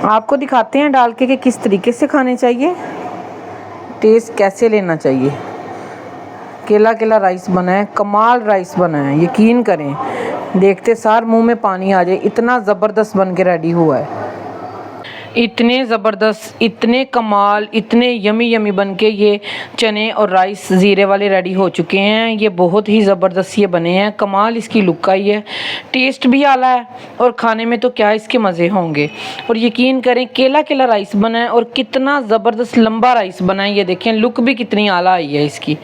आपको दिखाते हैं डाल के कि किस तरीके से खाने चाहिए, टेस्ट कैसे लेना चाहिए। केला केला राइस बना है, कमाल राइस बना है, यकीन करें देखते सार मुंह में पानी आ जाए, इतना ज़बरदस्त बन के रेडी हुआ है। इतने ज़बरदस्त, इतने कमाल, इतने यमी यमी बन के ये चने और राइस ज़ीरे वाले रेडी हो चुके हैं। ये बहुत ही ज़बरदस्त ये बने हैं, कमाल इसकी लुक का ही है, टेस्ट भी आला है और खाने में तो क्या इसके मज़े होंगे। और यकीन करें केला केला राइस बना है और कितना ज़बरदस्त लंबा राइस बना है। ये देखें लुक भी कितनी आला आई है इसकी।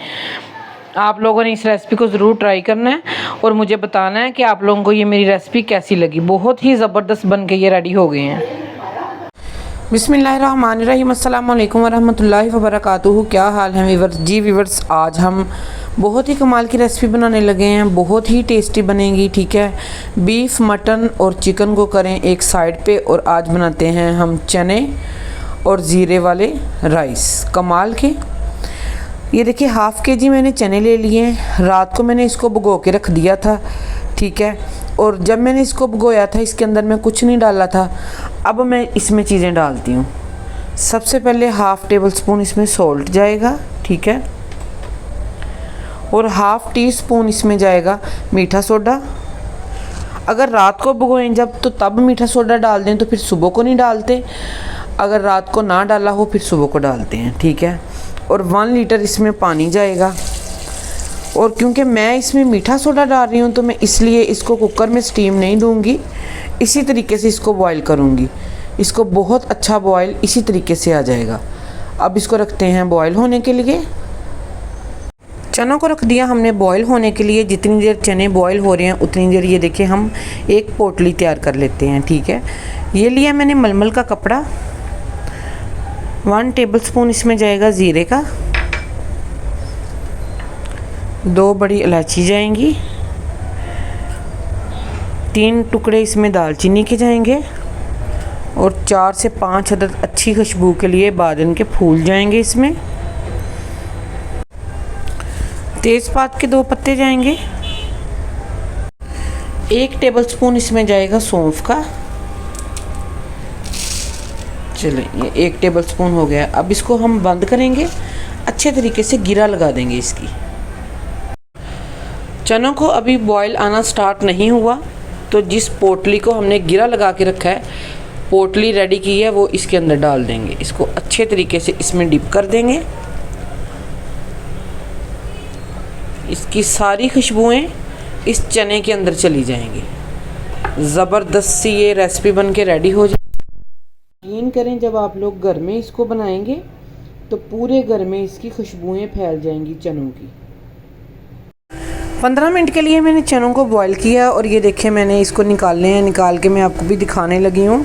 आप लोगों ने इस रेसिपी को ज़रूर ट्राई करना है और मुझे बताना है कि आप लोगों को ये मेरी रेसिपी कैसी लगी। बहुत ही ज़बरदस्त बन के ये रेडी हो गए हैं। बिस्मिल्लाहिर्रहमानिर्रहीम, अस्सलाम वालेकुम वरहमतुल्लाहि वबरकातुहू। क्या हाल है वीवर्स? जी वीवर्स, आज हम बहुत ही कमाल की रेसिपी बनाने लगे हैं, बहुत ही टेस्टी बनेगी। ठीक है, बीफ, मटन और चिकन को करें एक साइड पे और आज बनाते हैं हम चने और ज़ीरे वाले राइस कमाल के। ये देखिए हाफ़ के-जी मैंने चने ले लिए हैं, रात को मैंने इसको भिगो के रख दिया था। ठीक है, और जब मैंने इसको भिगोया था इसके अंदर मैं कुछ नहीं डाला था। अब मैं इसमें चीज़ें डालती हूँ। सबसे पहले हाफ़ टेबल स्पून इसमें सॉल्ट जाएगा। ठीक है, और हाफ़ टी स्पून इसमें जाएगा मीठा सोडा। अगर रात को भिगोएं जब तो तब मीठा सोडा डाल दें, तो फिर सुबह को नहीं डालते। अगर रात को ना डाला हो फिर सुबह को डालते हैं। ठीक है, और 1 लीटर इसमें पानी जाएगा। और क्योंकि मैं इसमें मीठा सोडा डाल रही हूँ तो मैं इसलिए इसको कुकर में स्टीम नहीं दूँगी, इसी तरीके से इसको बॉईल करूँगी। इसको बहुत अच्छा बॉईल इसी तरीके से आ जाएगा। अब इसको रखते हैं बॉईल होने के लिए। चनों को रख दिया हमने बॉईल होने के लिए। जितनी देर चने बॉईल हो रहे हैं उतनी देर ये देखिए हम एक पोटली तैयार कर लेते हैं। ठीक है, ये लिया मैंने मलमल का कपड़ा। 1 टेबल स्पून इसमें जाएगा ज़ीरे का, 2 बड़ी इलायची जाएंगी, 3 टुकड़े इसमें दालचीनी के जाएंगे और 4 से 5 अदद अच्छी खुशबू के लिए बादन के फूल जाएंगे इसमें। तेज़पात के 2 पत्ते जाएंगे। 1 टेबल स्पून इसमें जाएगा सौंफ का। चलिए ये 1 टेबल स्पून हो गया। अब इसको हम बंद करेंगे, अच्छे तरीके से गिरा लगा देंगे इसकी। चनों को अभी बॉईल आना स्टार्ट नहीं हुआ तो जिस पोटली को हमने गिरा लगा के रखा है, पोटली रेडी की है, वो इसके अंदर डाल देंगे। इसको अच्छे तरीके से इसमें डिप कर देंगे। इसकी सारी खुशबुएं इस चने के अंदर चली जाएंगी। ज़बरदस्त सी ये रेसिपी बन के रेडी हो जाए। यकीन करें जब आप लोग घर में इसको बनाएंगे तो पूरे घर में इसकी खुशबुएं फैल जाएंगी चनों की। 15 मिनट के लिए मैंने चनों को बॉईल किया और ये देखें मैंने इसको निकालने हैं। निकाल के मैं आपको भी दिखाने लगी हूँ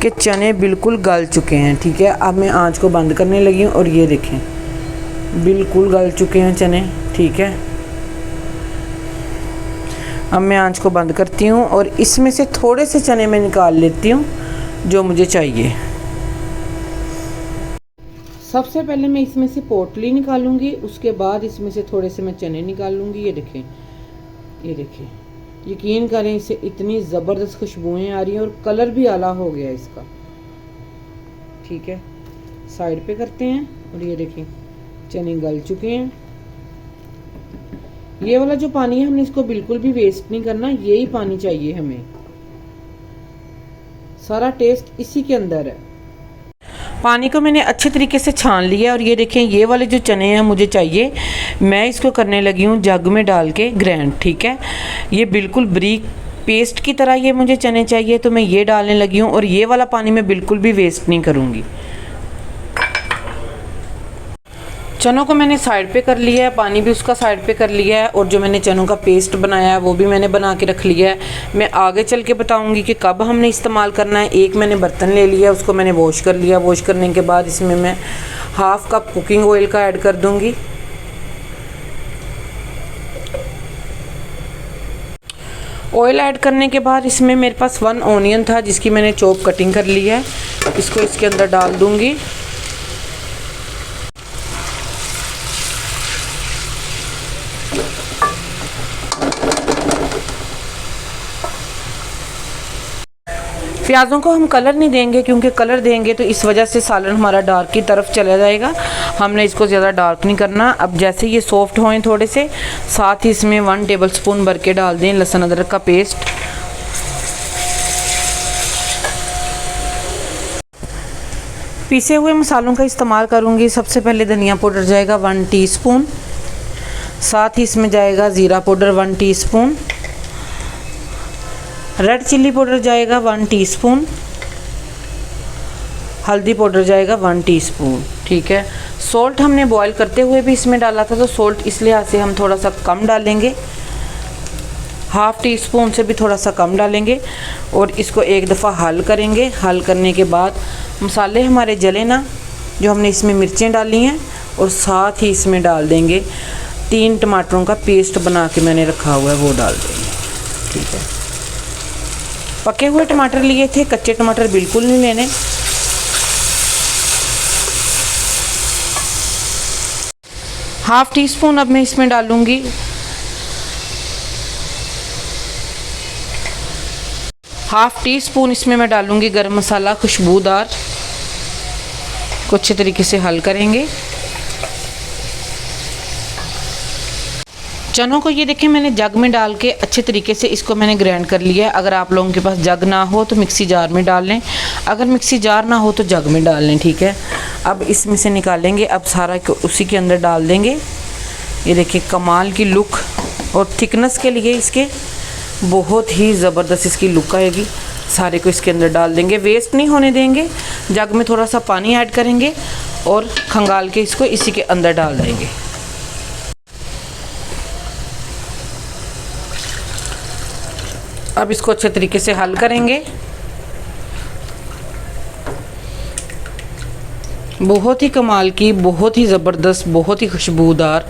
कि चने बिल्कुल गल चुके हैं। ठीक है, अब मैं आंच को बंद करने लगी हूँ और ये देखें बिल्कुल गल चुके हैं चने। ठीक है, अब मैं आंच को बंद करती हूँ और इसमें से थोड़े से चने मैं निकाल लेती हूँ जो मुझे चाहिए। सबसे पहले मैं इसमें से पोटली निकालूंगी, उसके बाद इसमें से थोड़े से मैं चने निकालूंगी। ये देखें, ये देखिए, यकीन करें इससे इतनी ज़बरदस्त खुशबुएं आ रही हैं और कलर भी आला हो गया इसका। ठीक है, साइड पे करते हैं और ये देखें चने गल चुके हैं। ये वाला जो पानी है हमने इसको बिल्कुल भी वेस्ट नहीं करना, यही पानी चाहिए हमें, सारा टेस्ट इसी के अंदर है। पानी को मैंने अच्छे तरीके से छान लिया और ये देखें ये वाले जो चने हैं मुझे चाहिए, मैं इसको करने लगी हूँ जग में डाल के ग्राइंड। ठीक है, ये बिल्कुल बारीक पेस्ट की तरह ये मुझे चने चाहिए तो मैं ये डालने लगी हूँ और ये वाला पानी मैं बिल्कुल भी वेस्ट नहीं करूँगी। चनों को मैंने साइड पे कर लिया है, पानी भी उसका साइड पे कर लिया है और जो मैंने चनों का पेस्ट बनाया है वो भी मैंने बना के रख लिया है। मैं आगे चल के बताऊंगी कि कब हमने इस्तेमाल करना है। एक मैंने बर्तन ले लिया, उसको मैंने वॉश कर लिया। वॉश करने के बाद इसमें मैं 1/2 कप कुकिंग ऑयल का ऐड कर दूँगी। ऑयल ऐड करने के बाद इसमें मेरे पास 1 ऑनियन था जिसकी मैंने चॉप कटिंग कर ली है, इसको इसके अंदर डाल दूँगी। प्याज़ों को हम कलर नहीं देंगे, क्योंकि कलर देंगे तो इस वजह से सालन हमारा डार्क की तरफ चला जाएगा। हमने इसको ज़्यादा डार्क नहीं करना। अब जैसे ये सॉफ्ट होएं थोड़े से, साथ ही इसमें 1 टेबलस्पून भर के डाल दें लहसुन अदरक का पेस्ट। पीसे हुए मसालों का इस्तेमाल करूँगी। सबसे पहले धनिया पाउडर जाएगा 1 टीस्पून, साथ ही इसमें जाएगा ज़ीरा powder 1 teaspoon, red chilli powder जाएगा 1 टीस्पून, हल्दी पाउडर जाएगा 1 टीस्पून। ठीक है। सॉल्ट हमने बॉईल करते हुए भी इसमें डाला था, तो सॉल्ट इस लिहाज से हम थोड़ा सा कम डालेंगे, हाफ़ टी स्पून से भी थोड़ा सा कम डालेंगे। और इसको एक दफ़ा हल करेंगे। हल करने के बाद मसाले हमारे जले ना, जो हमने इसमें मिर्चें डाली हैं, और साथ ही इसमें डाल देंगे 3 टमाटरों का पेस्ट बना के मैंने रखा हुआ है, वो डाल देंगे। ठीक है। पके हुए टमाटर लिए थे, कच्चे टमाटर बिल्कुल नहीं लेने। हाफ़ टी स्पून अब मैं इसमें डालूंगी हाफ़ टी स्पून इसमें मैं डालूंगी गरम मसाला खुशबूदार। को अच्छे तरीके से हल करेंगे। चनों को ये देखें, मैंने जग में डाल के अच्छे तरीके से इसको मैंने ग्राइंड कर लिया है। अगर आप लोगों के पास जग ना हो तो मिक्सी जार में डाल लें, अगर मिक्सी जार ना हो तो जग में डाल लें। ठीक है। अब इसमें से निकालेंगे, अब सारा उसी के अंदर डाल देंगे। ये देखिए कमाल की लुक और थिकनेस के लिए इसके बहुत ही ज़बरदस्त इसकी लुक आएगी। सारे को इसके अंदर डाल देंगे, वेस्ट नहीं होने देंगे। जग में थोड़ा सा पानी ऐड करेंगे और खंगाल के इसको इसी के अंदर डाल देंगे। अब इसको अच्छे तरीके से हल करेंगे। बहुत ही कमाल की, बहुत ही ज़बरदस्त, बहुत ही खुशबूदार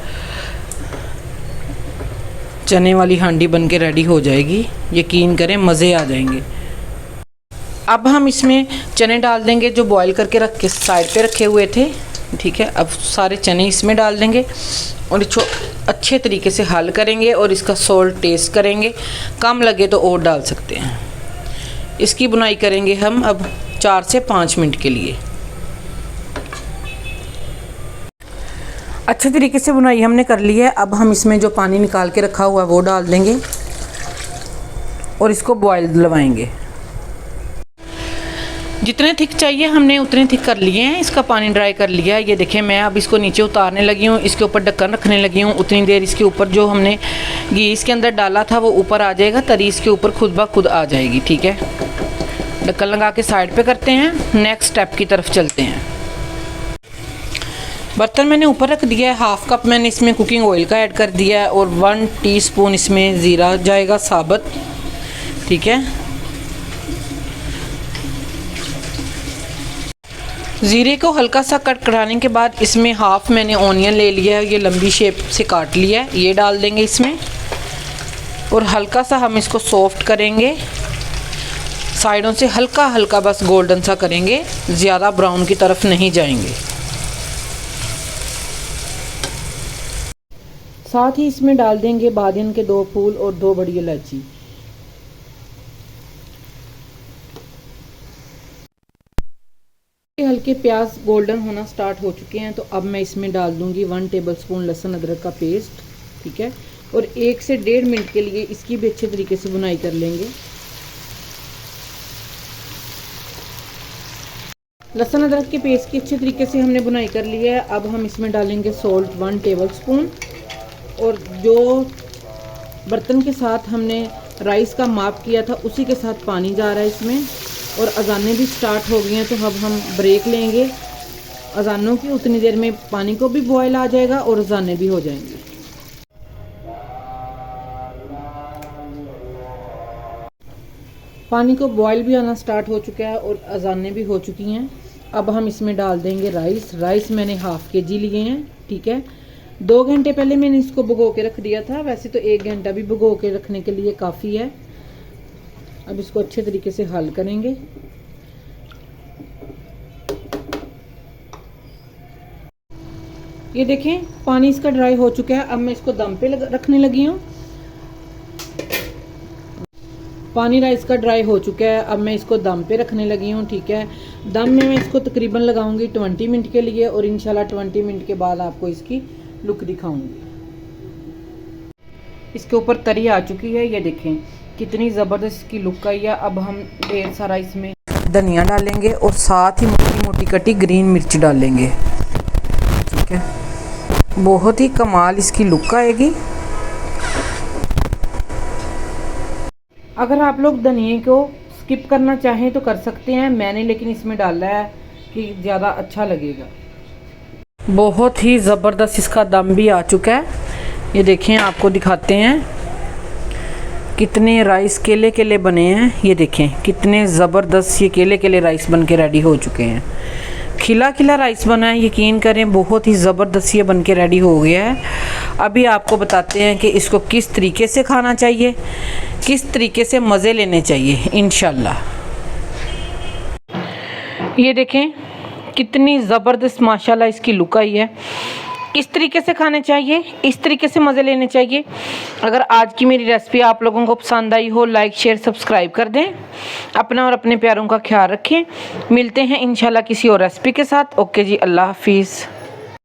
चने वाली हांडी बन के रेडी हो जाएगी। यकीन करें मज़े आ जाएंगे। अब हम इसमें चने डाल देंगे जो बॉईल करके रख के साइड पे रखे हुए थे। ठीक है। अब सारे चने इसमें डाल देंगे और इसको अच्छे तरीके से हल करेंगे और इसका सॉल्ट टेस्ट करेंगे। कम लगे तो और डाल सकते हैं। इसकी बुनाई करेंगे हम अब 4 से 5 मिनट के लिए। अच्छे तरीके से बुनाई हमने कर ली है। अब हम इसमें जो पानी निकाल के रखा हुआ है वो डाल देंगे और इसको बॉईल दिलवाएंगे। जितने थिक चाहिए हमने उतने थिक कर लिए हैं। इसका पानी ड्राई कर लिया है। ये देखें, मैं अब इसको नीचे उतारने लगी हूँ, इसके ऊपर ढक्कन रखने लगी हूँ। उतनी देर इसके ऊपर जो हमने घी इसके अंदर डाला था वो ऊपर आ जाएगा, तरी इसके ऊपर खुद ब खुद आ जाएगी। ठीक है। ढक्कन लगा के साइड पे करते हैं। नेक्स्ट स्टेप की तरफ चलते हैं। बर्तन मैंने ऊपर रख दिया है। हाफ़ कप मैंने इसमें कुकिंग ऑयल का ऐड कर दिया है और 1 टीस्पून इसमें ज़ीरा जाएगा साबुत। ठीक है। ज़ीरे को हल्का सा कट कराने के बाद इसमें हाफ़ मैंने ऑनियन ले लिया है, ये लंबी शेप से काट लिया है, ये डाल देंगे इसमें और हल्का सा हम इसको सॉफ्ट करेंगे। साइडों से हल्का हल्का बस गोल्डन सा करेंगे, ज़्यादा ब्राउन की तरफ नहीं जाएंगे। साथ ही इसमें डाल देंगे बादिन के 2 फूल और 2 बड़ी इलायची। हल्के प्याज गोल्डन होना स्टार्ट हो चुके हैं, तो अब मैं इसमें डाल दूंगी 1 टेबलस्पून लहसुन अदरक का पेस्ट। ठीक है। और 1 से 1.5 मिनट के लिए इसकी भी अच्छे तरीके से बुनाई कर लेंगे। लहसुन अदरक के पेस्ट की अच्छे तरीके से हमने बुनाई कर ली है। अब हम इसमें डालेंगे सॉल्ट 1 टेबलस्पून और जो बर्तन के साथ हमने राइस का माप किया था उसी के साथ पानी जा रहा है इसमें। और अजानें भी स्टार्ट हो गई हैं, तो अब हम ब्रेक लेंगे। अजानों की उतनी देर में पानी को भी बॉयल आ जाएगा और अजानें भी हो जाएंगी। पानी को बॉयल भी आना स्टार्ट हो चुका है और अजानें भी हो चुकी हैं। अब हम इसमें डाल देंगे राइस मैंने हाफ़ के जी लिए हैं। ठीक है। 2 घंटे पहले मैंने इसको भिगो के रख दिया था, वैसे तो 1 घंटा भी भिगो के रखने के लिए काफ़ी है। अब इसको अच्छे तरीके से हल करेंगे। ये देखें पानी इसका ड्राई हो चुका है। अब मैं इसको दम पे रखने लगी हूँ। पानी राइस का ड्राई हो चुका है। अब मैं इसको दम पे रखने लगी हूँ, ठीक है। दम में मैं इसको तकरीबन लगाऊंगी 20 मिनट के लिए और इंशाल्लाह 20 मिनट के बाद आपको इसकी लुक दिखाऊंगी। इसके ऊपर तरी आ चुकी है, ये देखें कितनी ज़बरदस्त इसकी लुक आई है। अब हम ढेर सारा इसमें धनिया डालेंगे और साथ ही मोटी मोटी कटी ग्रीन मिर्च डालेंगे, ठीक है। बहुत ही कमाल इसकी लुक आएगी। अगर आप लोग धनिए को स्किप करना चाहें तो कर सकते हैं, मैंने लेकिन इसमें डाला है कि ज़्यादा अच्छा लगेगा। बहुत ही ज़बरदस्त इसका दम भी आ चुका है, ये देखें आपको दिखाते हैं कितने राइस केले केले बने हैं। ये देखें कितने ज़बरदस्त ये केले केले राइस बन के रेडी हो चुके हैं। खिला खिला राइस बना है, यकीन करें बहुत ही ज़बरदस्त ये बन के रेडी हो गया है। अभी आपको बताते हैं कि इसको किस तरीके से खाना चाहिए, किस तरीके से मज़े लेने चाहिए इंशाल्लाह। ये देखें कितनी ज़बरदस्त माशाल्लाह इसकी लुक आई है। इस तरीके से खाने चाहिए, इस तरीके से मज़े लेने चाहिए। अगर आज की मेरी रेसिपी आप लोगों को पसंद आई हो, लाइक शेयर सब्सक्राइब कर दें। अपना और अपने प्यारों का ख्याल रखें। मिलते हैं इंशाल्लाह किसी और रेसिपी के साथ। ओके जी, अल्लाह हाफिज़।